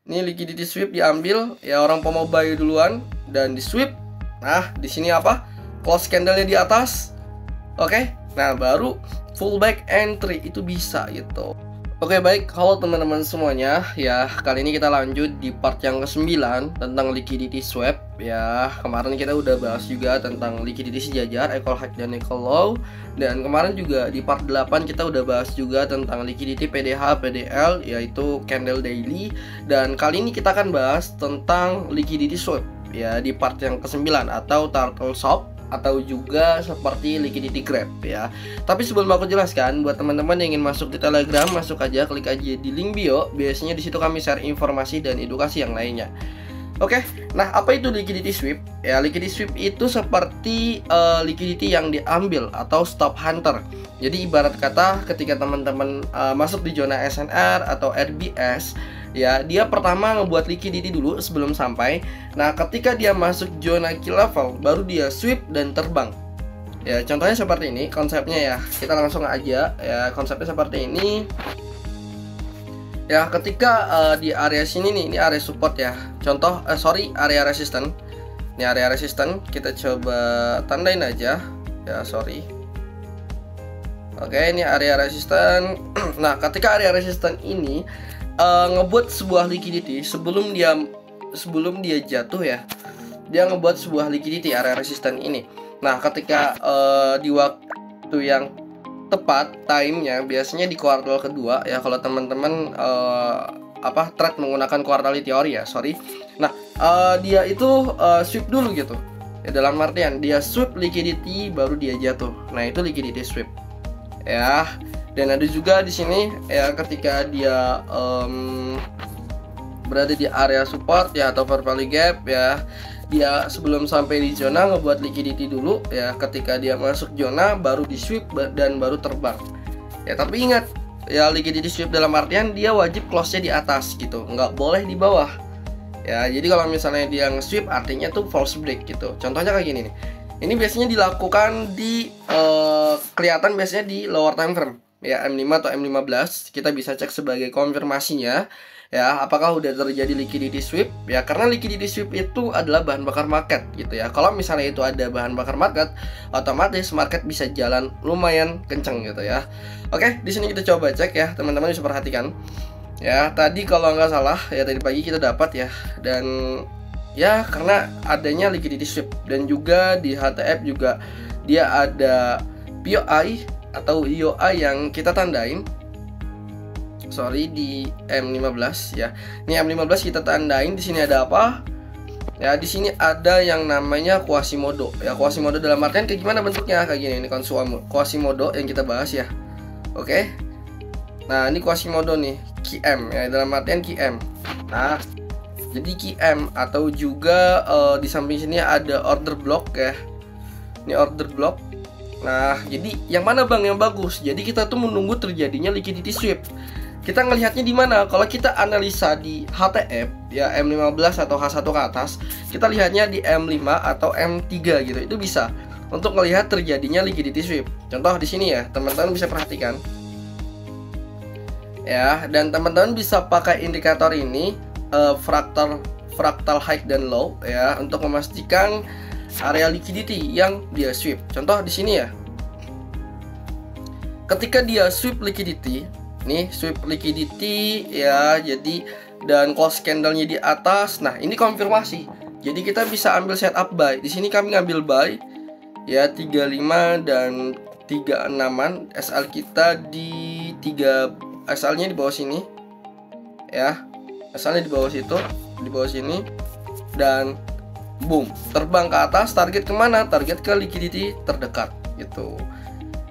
Ini liquidity sweep diambil, ya orang mau buy duluan dan di sweep. Nah, di sini apa? Close candle-nya di atas. Oke. Nah, baru full back entry itu bisa gitu. Oke, baik, halo teman-teman semuanya. Ya, kali ini kita lanjut di part yang ke-9 tentang liquidity swap. Ya, kemarin kita udah bahas juga tentang liquidity sejajar, equal high dan equal low. Dan kemarin juga di part 8 kita udah bahas juga tentang liquidity PDH, PDL, yaitu candle daily. Dan kali ini kita akan bahas tentang liquidity swap, ya, di part yang ke-9 atau turtle swap, atau juga seperti liquidity grab ya. Tapi sebelum aku jelaskan, buat teman-teman yang ingin masuk di Telegram, masuk aja, klik aja di link bio. Biasanya di situ kami share informasi dan edukasi yang lainnya. Oke, nah apa itu liquidity sweep? Ya, liquidity sweep itu seperti liquidity yang diambil atau stop hunter. Jadi ibarat kata ketika teman-teman masuk di zona SNR atau RBS, ya, dia pertama ngebuat liquidity dulu sebelum sampai. Nah, ketika dia masuk zona key level, baru dia sweep dan terbang. Ya, contohnya seperti ini konsepnya ya. Kita langsung aja ya, konsepnya seperti ini. Ya, ketika di area sini nih, ini area support ya. Contoh, area resisten. Ini area resisten, kita coba tandain aja. Ya, sorry. Oke, ini area resisten. Nah, ketika area resisten ini ngebuat sebuah liquidity sebelum dia jatuh ya, dia ngebuat sebuah liquidity area resisten ini. Nah, ketika di waktu yang tepat timenya biasanya di kuartal kedua ya, kalau teman-teman trade menggunakan quarterly teori ya, sorry. Nah, dia itu sweep dulu gitu ya, dalam artian dia sweep liquidity baru dia jatuh. Nah, itu liquidity sweep ya. Dan ada juga di sini ya, ketika dia berada di area support ya atau fair value gap ya, dia sebelum sampai di zona ngebuat liquidity dulu ya. Ketika dia masuk zona baru di sweep dan baru terbang ya. Tapi ingat ya, liquidity sweep dalam artian dia wajib close-nya di atas gitu, nggak boleh di bawah ya. Jadi kalau misalnya dia nge-sweep artinya tuh false break gitu. Contohnya kayak gini nih. Ini biasanya dilakukan di kelihatan biasanya di lower time frame ya, M5 atau M15. Kita bisa cek sebagai konfirmasinya ya, apakah udah terjadi liquidity sweep ya. Karena liquidity sweep itu adalah bahan bakar market gitu ya. Kalau misalnya itu ada bahan bakar market, otomatis market bisa jalan lumayan kenceng gitu ya. Oke, di sini kita coba cek ya, teman-teman bisa perhatikan ya. Tadi kalau nggak salah ya, tadi pagi kita dapat ya, dan ya karena adanya liquidity sweep. Dan juga di HTF juga dia ada POI atau IOI yang kita tandain. Sorry, di M15 ya. Ini M15 kita tandain. Di sini ada apa? Ya, di sini ada yang namanya Quasimodo. Ya, Quasimodo dalam artian kayak gimana bentuknya? Kayak gini, ini Quasimodo yang kita bahas ya. Oke. Nah, ini Quasimodo nih, QM ya, dalam artian QM. Nah, jadi QM atau juga di samping sini ada order block ya. Ini order block. Nah, jadi yang mana bang yang bagus? Jadi kita tuh menunggu terjadinya liquidity sweep. Kita ngelihatnya di mana? Kalau kita analisa di HTF ya, M15 atau H1 ke atas, kita lihatnya di M5 atau M3 gitu. Itu bisa untuk melihat terjadinya liquidity sweep. Contoh di sini ya, teman-teman bisa perhatikan. Ya, dan teman-teman bisa pakai indikator ini fractal high dan low ya, untuk memastikan area liquidity yang dia sweep. Contoh di sini ya. Ketika dia sweep liquidity, nih sweep liquidity ya, jadi dan close candle-nya di atas. Nah, ini konfirmasi. Jadi kita bisa ambil setup buy. Di sini kami ngambil buy ya 35 dan 36-an. SL kita di 3, SL-nya di bawah sini. Ya. SL-nya di bawah situ, di bawah sini. Dan boom, terbang ke atas. Target kemana? Target ke liquidity terdekat gitu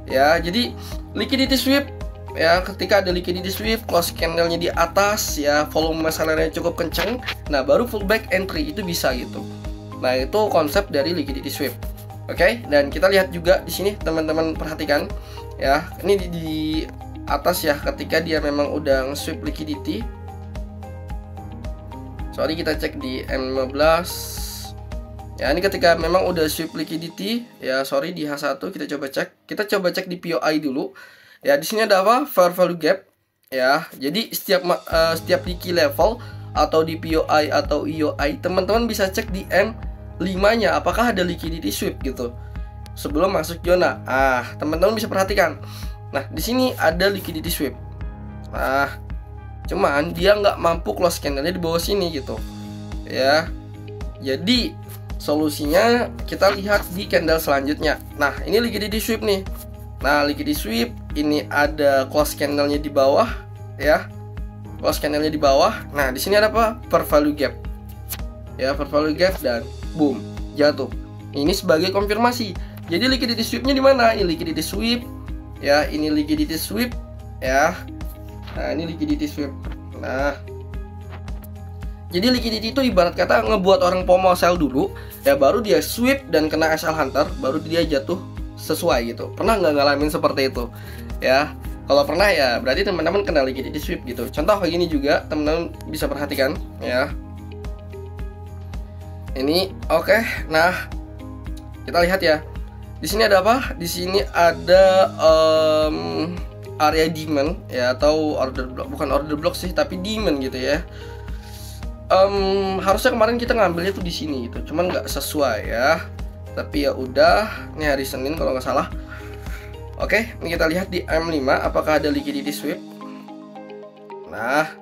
ya. Jadi liquidity sweep ya, ketika ada liquidity sweep, close candle-nya di atas ya, volume sellernya cukup kenceng, nah baru full back entry itu bisa gitu. Nah, itu konsep dari liquidity sweep. Oke, dan kita lihat juga di sini, teman-teman perhatikan ya, ini di atas ya, ketika dia memang udah nge-sweep liquidity. Sorry, kita cek di M15. Ya, ini ketika memang udah sweep liquidity ya, sorry di H1 kita coba cek. Kita coba cek di POI dulu. Ya, di sini ada apa? Fair value gap. Ya, jadi setiap di key level atau di POI atau EOI, teman-teman bisa cek di M5-nya apakah ada liquidity sweep gitu sebelum masuk zona. Teman-teman bisa perhatikan. Nah, di sini ada liquidity sweep. Cuman dia nggak mampu close candlenya di bawah sini gitu ya. Jadi solusinya kita lihat di candle selanjutnya. Nah, ini liquidity sweep nih. Nah, liquidity sweep ini ada close candlenya di bawah ya. Close candlenya di bawah. Nah, di sini ada apa? Per value gap. Ya, per value gap dan boom, jatuh. Ini sebagai konfirmasi. Jadi liquidity sweepnya di mana? Ini liquidity sweep ya, ini liquidity sweep ya. Nah, ini liquidity sweep. Nah, jadi liquidity itu ibarat kata ngebuat orang FOMO sell dulu, ya baru dia sweep dan kena SL Hunter, baru dia jatuh sesuai gitu. Pernah nggak ngalamin seperti itu? Ya, kalau pernah ya berarti teman-teman kena liquidity sweep gitu. Contoh kayak gini juga teman-teman bisa perhatikan ya. Ini oke. Nah, kita lihat ya. Di sini ada apa? Di sini ada area demand ya, atau order block, bukan order block sih tapi demand gitu ya. Harusnya kemarin kita ngambilnya tuh di sini gitu, cuman nggak sesuai ya. Tapi ya udah, ini hari Senin kalau nggak salah. Oke, ini kita lihat di M5 apakah ada liquidity sweep. Nah,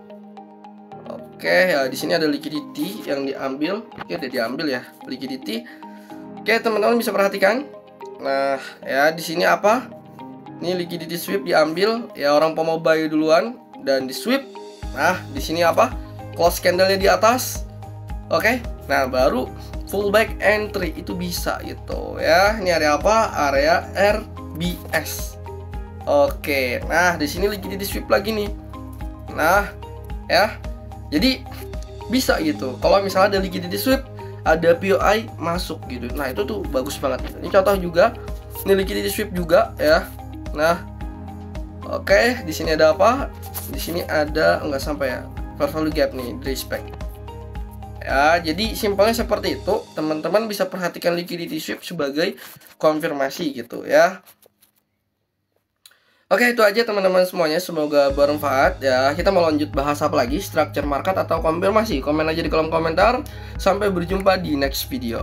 oke ya, di sini ada liquidity yang diambil. Oke, udah diambil ya liquidity. Oke, teman-teman bisa perhatikan. Nah, ya di sini apa? Ini liquidity sweep diambil ya, orang FOMO buy duluan dan di sweep. Nah, di sini apa? Close candlenya di atas. Oke. Nah, baru full back entry itu bisa gitu ya. Ini area apa? Area RBS. Oke. Nah, di sini liquidity sweep lagi nih. Nah, ya. Jadi bisa gitu. Kalau misalnya ada liquidity sweep, ada POI masuk gitu. Nah, itu tuh bagus banget. Ini contoh juga. Ini liquidity sweep juga ya. Nah, oke, di sini ada apa? Di sini ada enggak sampai ya, per value gap nih, respect. Ya, jadi simpelnya seperti itu. Teman-teman bisa perhatikan liquidity sweep sebagai konfirmasi gitu ya. Oke, itu aja teman-teman semuanya. Semoga bermanfaat ya. Kita mau lanjut bahas apa lagi? Structure market atau konfirmasi? Komen aja di kolom komentar. Sampai berjumpa di next video.